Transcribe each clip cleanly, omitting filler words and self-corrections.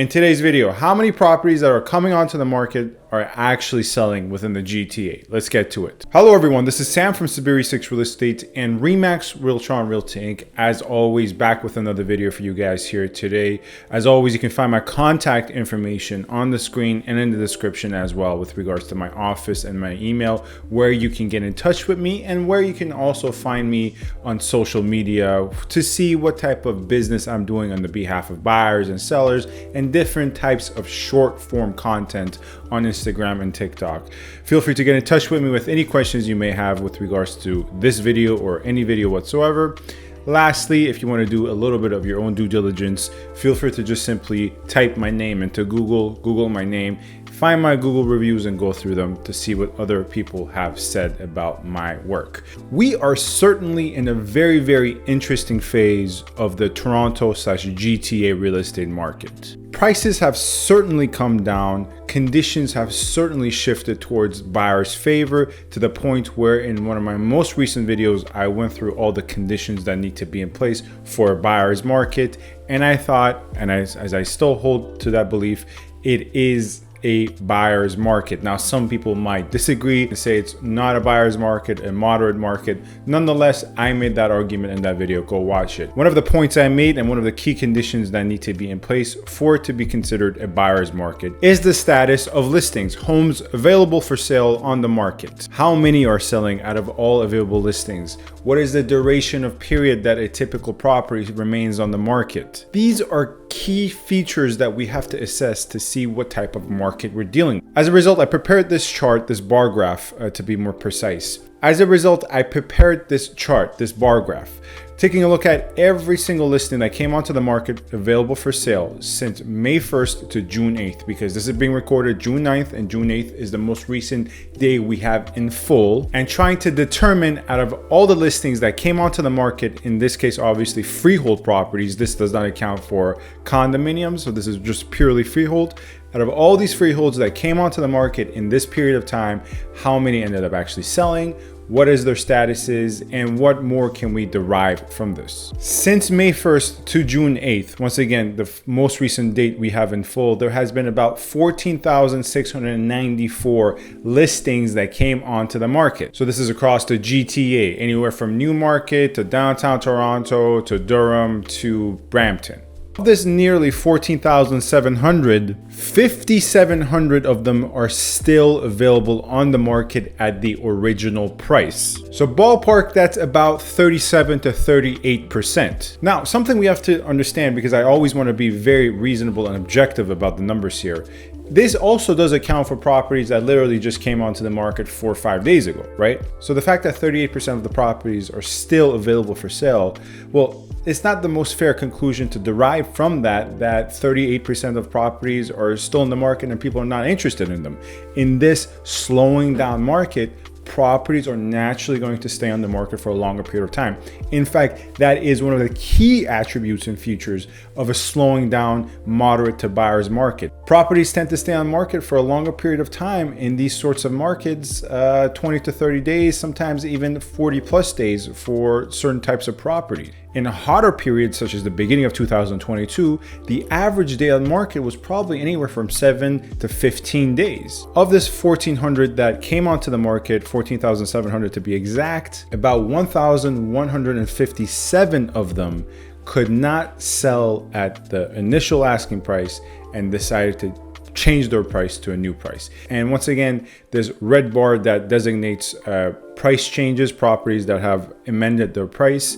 In today's video, how many properties that are coming onto the market are actually selling within the GTA? Let's get to it. Hello everyone, this is Sam from SaberiSixRealEstate and Remax Realtron Realty Inc. As always, back with another video for you guys here today. As always, you can find my contact information on the screen and in the description as well with regards to my office and my email, where you can get in touch with me and where you can also find me on social media to see what type of business I'm doing on the behalf of buyers and sellers and different types of short form content on Instagram and TikTok. Feel free to get in touch with me with any questions you may have with regards to this video or any video whatsoever. Lastly, if you want to do a little bit of your own due diligence, feel free to just simply type my name into Google my name, find my Google reviews and go through them to see what other people have said about my work. We are certainly in a very, very interesting phase of the Toronto/GTA real estate market. Prices have certainly come down. Conditions have certainly shifted towards buyers' favor to the point where in one of my most recent videos, I went through all the conditions that need to be in place for a buyer's market. And I thought, and as I still hold to that belief, it is a buyer's market. Now, some people might disagree and say it's not a buyer's market, a moderate market. Nonetheless, I made that argument in that video. Go watch it. One of the points I made and one of the key conditions that need to be in place for it to be considered a buyer's market is the status of listings, homes available for sale on the market. How many are selling out of all available listings? What is the duration of period that a typical property remains on the market? These are key features that we have to assess to see what type of market we're dealing with. As a result, I prepared this chart, this bar graph, to be more precise. As a result, I prepared this chart, this bar graph, taking a look at every single listing that came onto the market available for sale since May 1st to June 8th, because this is being recorded June 9th and June 8th is the most recent day we have in full, and trying to determine out of all the listings that came onto the market, in this case, obviously freehold properties, this does not account for condominiums, so this is just purely freehold. Out of all these freeholds that came onto the market in this period of time, how many ended up actually selling? What is their statuses, and what more can we derive from this? Since May 1st to June 8th, once again, the most recent date we have in full, there has been about 14,694 listings that came onto the market. So this is across the GTA, anywhere from Newmarket to downtown Toronto to Durham to Brampton. Of this nearly 14,700, 5,700 of them are still available on the market at the original price. So ballpark, that's about 37 to 38%. Now, something we have to understand, because I always want to be very reasonable and objective about the numbers here, this also does account for properties that literally just came onto the market 4 or 5 days ago, right? So the fact that 38% of the properties are still available for sale, well, it's not the most fair conclusion to derive from that 38% of properties are still in the market and people are not interested in them. In this slowing down market, properties are naturally going to stay on the market for a longer period of time. In fact, that is one of the key attributes and features of a slowing down moderate to buyer's market. Properties tend to stay on market for a longer period of time in these sorts of markets, 20 to 30 days, sometimes even 40 plus days for certain types of property. In hotter periods, such as the beginning of 2022, the average day on market was probably anywhere from 7 to 15 days. Of this 1,400 that came onto the market, 14,700 to be exact, about 1,157 of them could not sell at the initial asking price and decided to change their price to a new price. And once again, this red bar that designates price changes, properties that have amended their price,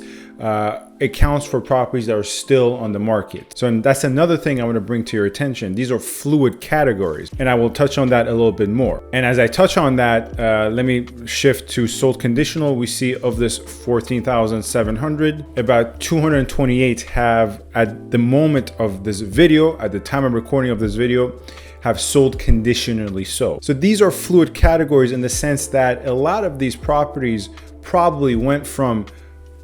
accounts for properties that are still on the market. So that's another thing I want to bring to your attention. These are fluid categories, and I will touch on that a little bit more. And as I touch on that, let me shift to sold conditional. We see of this 14,700, about 228 have, at the moment of this video, at the time of recording of this video, have sold conditionally so. So these are fluid categories in the sense that a lot of these properties probably went from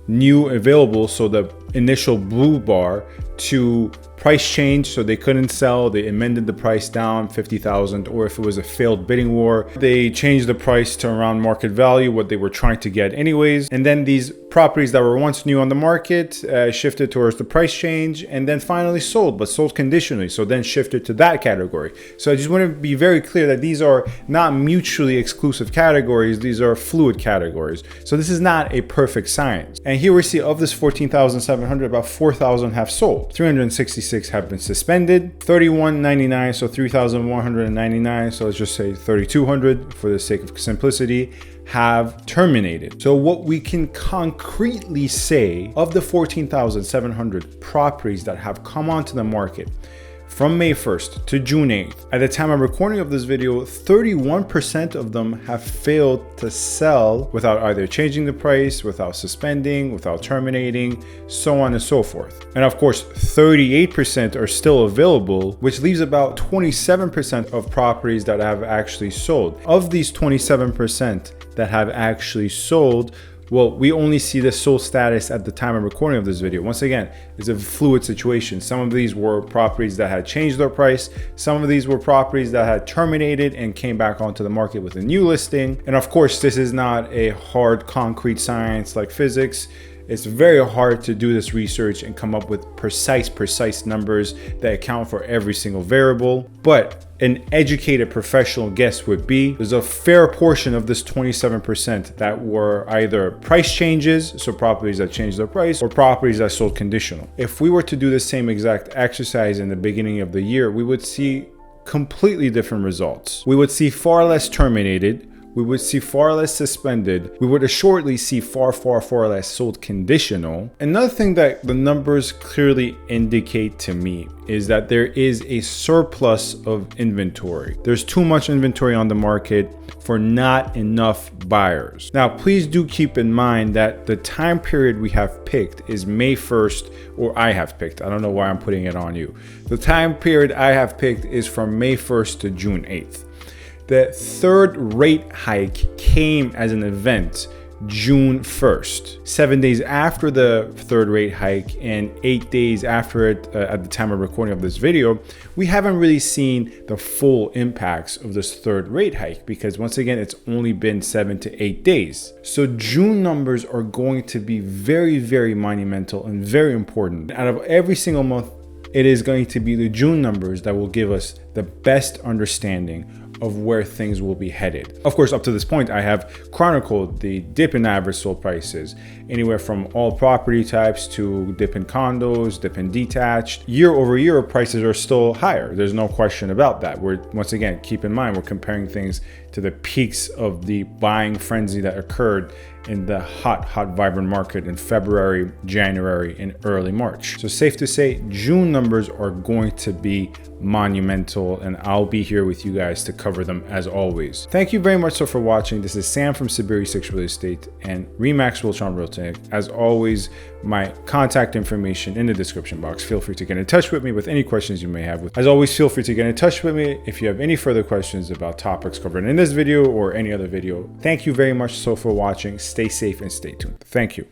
new available, so the initial blue bar to price change, so they couldn't sell, they amended the price down 50,000, or if it was a failed bidding war, they changed the price to around market value, what they were trying to get anyways. And then these properties that were once new on the market shifted towards the price change, and then finally sold, but sold conditionally, so then shifted to that category. So I just want to be very clear that these are not mutually exclusive categories, these are fluid categories. So this is not a perfect science. And here we see of this 14,700, about 4,000 have sold, 366 have been suspended, 3199, so 3,199, so let's just say 3,200 for the sake of simplicity, have terminated. So what we can concretely say of the 14,700 properties that have come onto the market from May 1st to June 8th, at the time of recording of this video, 31% of them have failed to sell without either changing the price, without suspending, without terminating, so on and so forth. And of course, 38% are still available, which leaves about 27% of properties that have actually sold. Of these 27% that have actually sold, well, we only see the sold status at the time of recording of this video. Once again, it's a fluid situation. Some of these were properties that had changed their price. Some of these were properties that had terminated and came back onto the market with a new listing. And of course, this is not a hard concrete science like physics. It's very hard to do this research and come up with precise numbers that account for every single variable. But an educated professional guess would be there's a fair portion of this 27% that were either price changes, so properties that changed their price, or properties that sold conditional. If we were to do the same exact exercise in the beginning of the year, we would see completely different results. We would see far less terminated. We would see far less suspended. We would assuredly see far less sold conditional. Another thing that the numbers clearly indicate to me is that there is a surplus of inventory. There's too much inventory on the market for not enough buyers. Now, please do keep in mind that the time period we have picked is May 1st, or I have picked. I don't know why I'm putting it on you. The time period I have picked is from May 1st to June 8th. The third rate hike came as an event June 1st, 7 days after the third rate hike and 8 days after it at the time of recording of this video. We haven't really seen the full impacts of this third rate hike because once again, it's only been 7 to 8 days. So June numbers are going to be very monumental and very important. Out of every single month, it is going to be the June numbers that will give us the best understanding of where things will be headed. Of course, up to this point, I have chronicled the dip in average sold prices, anywhere from all property types to dip in condos, dip in detached. Year over year, prices are still higher. There's no question about that. Once again, keep in mind, we're comparing things to the peaks of the buying frenzy that occurred in the hot, vibrant market in February, January, and early March. So safe to say, June numbers are going to be monumental, and I'll be here with you guys to cover them as always. Thank you very much so for watching. This is Sam from SaberiSixRealEstate and Remax Realtron Realty. As always, my contact information in the description box. Feel free to get in touch with me with any questions you may have. As always, feel free to get in touch with me if you have any further questions about topics covered in this video or any other video. Thank you very much so for watching. Stay safe and stay tuned. Thank you.